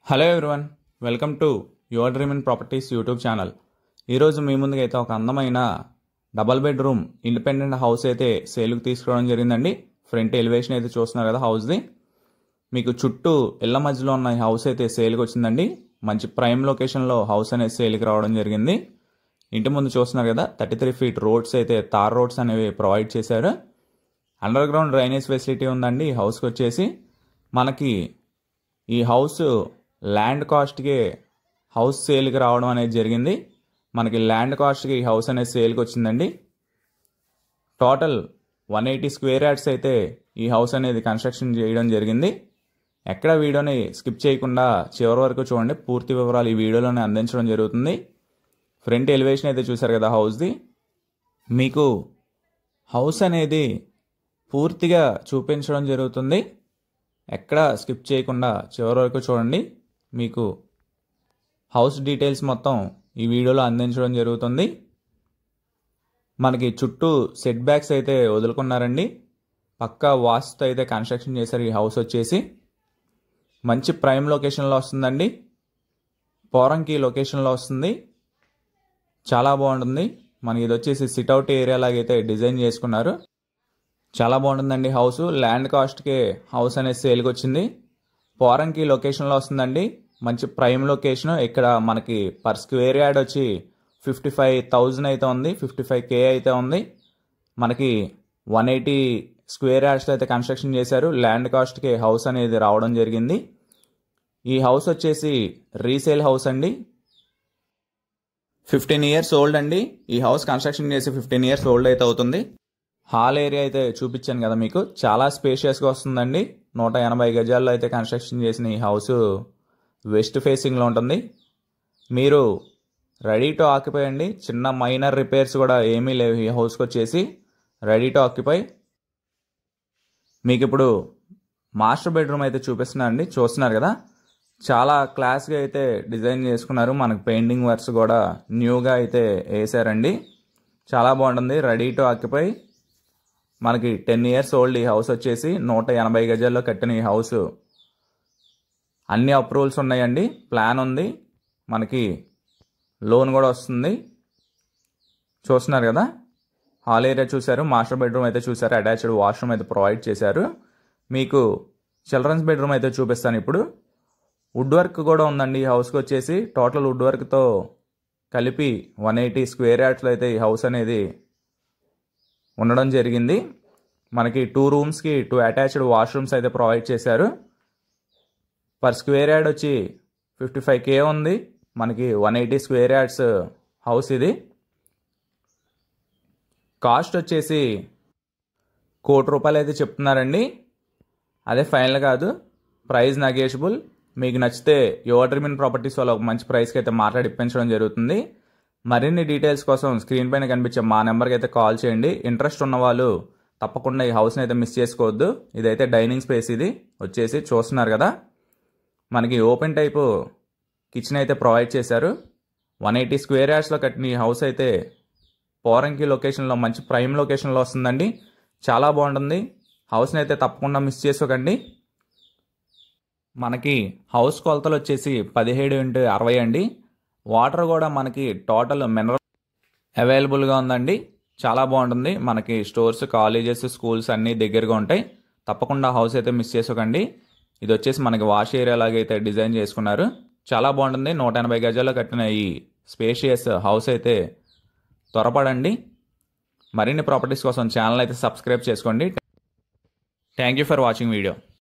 Hello everyone, welcome to your dream in properties YouTube channel. ఈరోజు మీ ముందుగా అయితే ఒక అందమైన డబల్ బెడ్రూమ్ ఇండిపెండెంట్ హౌస్ అయితే సేల్కి తీసుకురావడం జరిగిందండి. ఫ్రంట్ ఎలివేషన్ అయితే చూస్తున్నారు కదా హౌస్ది. మీకు చుట్టూ ఇళ్ల మధ్యలో ఉన్న ఈ హౌస్ అయితే సేల్కి వచ్చిందండి. మంచి ప్రైమ్ లొకేషన్లో హౌస్ అనేది సేల్కి రావడం జరిగింది. ఇంటి ముందు చూస్తున్నారు కదా 33 ఫీట్ రోడ్స్ అయితే తార్ రోడ్స్ అనేవి ప్రొవైడ్ చేశారు. అండర్ గ్రౌండ్ డ్రైనేజ్ ఫెసిలిటీ ఉందండి ఈ హౌస్కి వచ్చేసి. మనకి ఈ హౌస్ ల్యాండ్ కాస్ట్కి హౌస్ సేల్కి రావడం అనేది జరిగింది. మనకి ల్యాండ్ కాస్ట్కి ఈ హౌస్ అనేది సేల్కి వచ్చిందండి. టోటల్ 180 స్క్వేర్ యార్డ్స్ అయితే ఈ హౌస్ అనేది కన్స్ట్రక్షన్ చేయడం జరిగింది. ఎక్కడ వీడియోని స్కిప్ చేయకుండా చివరి వరకు చూడండి, పూర్తి వివరాలు ఈ వీడియోలోనే అందించడం జరుగుతుంది. ఫ్రంట్ ఎలివేషన్ అయితే చూసారు కదా హౌస్ది. మీకు హౌస్ అనేది పూర్తిగా చూపించడం జరుగుతుంది. ఎక్కడ స్కిప్ చేయకుండా చివరి వరకు చూడండి. మీకు హౌస్ డీటెయిల్స్ మొత్తం ఈ వీడియోలో అందించడం జరుగుతుంది. మనకి చుట్టూ సెట్ బ్యాక్స్ అయితే వదులుకున్నారండి. పక్కా వాస్తుతో అయితే కన్స్ట్రక్షన్ చేశారు. ఈ హౌస్ వచ్చేసి మంచి ప్రైమ్ లొకేషన్లో వస్తుందండి. పోరంకి లొకేషన్లో వస్తుంది. చాలా బాగుంటుంది. మనకి ఇది వచ్చేసి సిట్అవుట్ ఏరియా లాగైతే డిజైన్ చేసుకున్నారు. చాలా బాగుంటుందండి హౌస్. ల్యాండ్ కాస్ట్కి హౌస్ అనేది సేల్కి వచ్చింది. పోరంకి లొకేషన్లో వస్తుందండి. మంచి ప్రైమ్ లొకేషన్. ఇక్కడ మనకి పర్ స్క్వేర్ యార్డ్ వచ్చి 55,000 అయితే ఉంది, 55K అయితే ఉంది. మనకి 180 స్క్వేర్ యార్డ్స్లో అయితే కన్స్ట్రక్షన్ చేశారు. ల్యాండ్ కాస్ట్కి హౌస్ అనేది రావడం జరిగింది. ఈ హౌస్ వచ్చేసి రీసేల్ హౌస్ అండి. 15 ఇయర్స్ ఓల్డ్ అండి. ఈ హౌస్ కన్స్ట్రక్షన్ చేసి 15 ఇయర్స్ ఓల్డ్ అయితే అవుతుంది. హాల్ ఏరియా అయితే చూపించాను కదా మీకు. చాలా స్పేషియస్గా వస్తుందండి. 180 గజాల్లో అయితే కన్స్ట్రక్షన్ చేసిన ఈ హౌస్ వెస్ట్ ఫేసింగ్లో ఉంటుంది. మీరు రెడీ టు ఆక్యుపై అండి. చిన్న మైనర్ రిపేర్స్ కూడా ఏమీ లేవు ఈ హౌస్కి వచ్చేసి. Ready to occupy. మీకు ఇప్పుడు మాస్టర్ బెడ్రూమ్ అయితే చూపిస్తున్నా అండి. చూస్తున్నారు కదా, చాలా క్లాస్గా అయితే డిజైన్ చేసుకున్నారు. మనకు పెయింటింగ్ వర్క్స్ కూడా న్యూగా అయితే వేసారండి. చాలా బాగుంటుంది. Ready to occupy. మనకి 10 ఇయర్స్ ఓల్డ్ ఈ హౌస్ వచ్చేసి. 180 గజాల్లో కట్టిన ఈ హౌస్. అన్ని అప్రూవల్స్ ఉన్నాయండి. ప్లాన్ ఉంది. మనకి లోన్ కూడా వస్తుంది. చూస్తున్నారు కదా, హాల్ ఏరియా చూశారు, మాస్టర్ బెడ్రూమ్ అయితే చూశారు, అటాచ్డ్ వాష్రూమ్ అయితే ప్రొవైడ్ చేశారు. మీకు చిల్డ్రన్స్ బెడ్రూమ్ అయితే చూపిస్తాను ఇప్పుడు. వుడ్ వర్క్ కూడా ఉందండి ఈ హౌస్కి వచ్చేసి. టోటల్ వుడ్ వర్క్తో కలిపి 180 స్క్వేర్ యార్డ్స్లో అయితే ఈ హౌస్ అనేది ఉండడం జరిగింది. మనకి 2 రూమ్స్కి 2 అటాచ్డ్ వాష్రూమ్స్ అయితే ప్రొవైడ్ చేశారు. పర్ స్క్వేర్ యార్డ్ వచ్చి 55K ఉంది. మనకి 180 స్క్వేర్ యార్డ్స్ హౌస్ ఇది. కాస్ట్ వచ్చేసి ₹1,00,00,000 అయితే చెప్తున్నారండి. అదే ఫైనల్ కాదు, ప్రైస్ నెగోషియబుల్. మీకు నచ్చితే యువర్ డ్రీమ్ ఇన్ ప్రాపర్టీస్ వాళ్ళు ఒక మంచి ప్రైస్కి అయితే మాట్లాడి ఇప్పించడం జరుగుతుంది. మరిన్ని డీటెయిల్స్ కోసం స్క్రీన్ పైన కనిపించే మా నెంబర్కి అయితే కాల్ చేయండి. ఇంట్రెస్ట్ ఉన్న వాళ్ళు తప్పకుండా ఈ హౌస్ని అయితే మిస్ చేసుకోవద్దు. ఇదైతే డైనింగ్ స్పేస్. ఇది వచ్చేసి చూస్తున్నారు కదా, మనకి ఓపెన్ టైపు కిచెన్ అయితే ప్రొవైడ్ చేశారు. 180 స్క్వేర్ యార్డ్స్లో కట్టిన ఈ హౌస్ అయితే పోరంకి లొకేషన్లో మంచి ప్రైమ్ లొకేషన్లో వస్తుందండి. చాలా బాగుంటుంది. హౌస్ని అయితే తప్పకుండా మిస్ చేసుకోకండి. మనకి హౌస్ కొలతలు వచ్చేసి 17x60 అండి. వాటర్ కూడా మనకి టోటల్ మినరల్ అవైలబుల్గా ఉందండి. చాలా బాగుంటుంది. మనకి స్టోర్స్, కాలేజెస్, స్కూల్స్ అన్నీ దగ్గరగా ఉంటాయి. తప్పకుండా హౌస్ అయితే మిస్ చేసుకోకండి. ఇది వచ్చేసి మనకి వాష్ ఏరియా లాగా అయితే డిజైన్ చేసుకున్నారు. చాలా బాగుంటుంది. 180 గజాల్లో కట్టిన ఈ స్పేషియస్ హౌస్ అయితే త్వరపడండి. మరిన్ని ప్రాపర్టీస్ కోసం ఛానల్ అయితే సబ్స్క్రైబ్ చేసుకోండి. Thank you for watching video.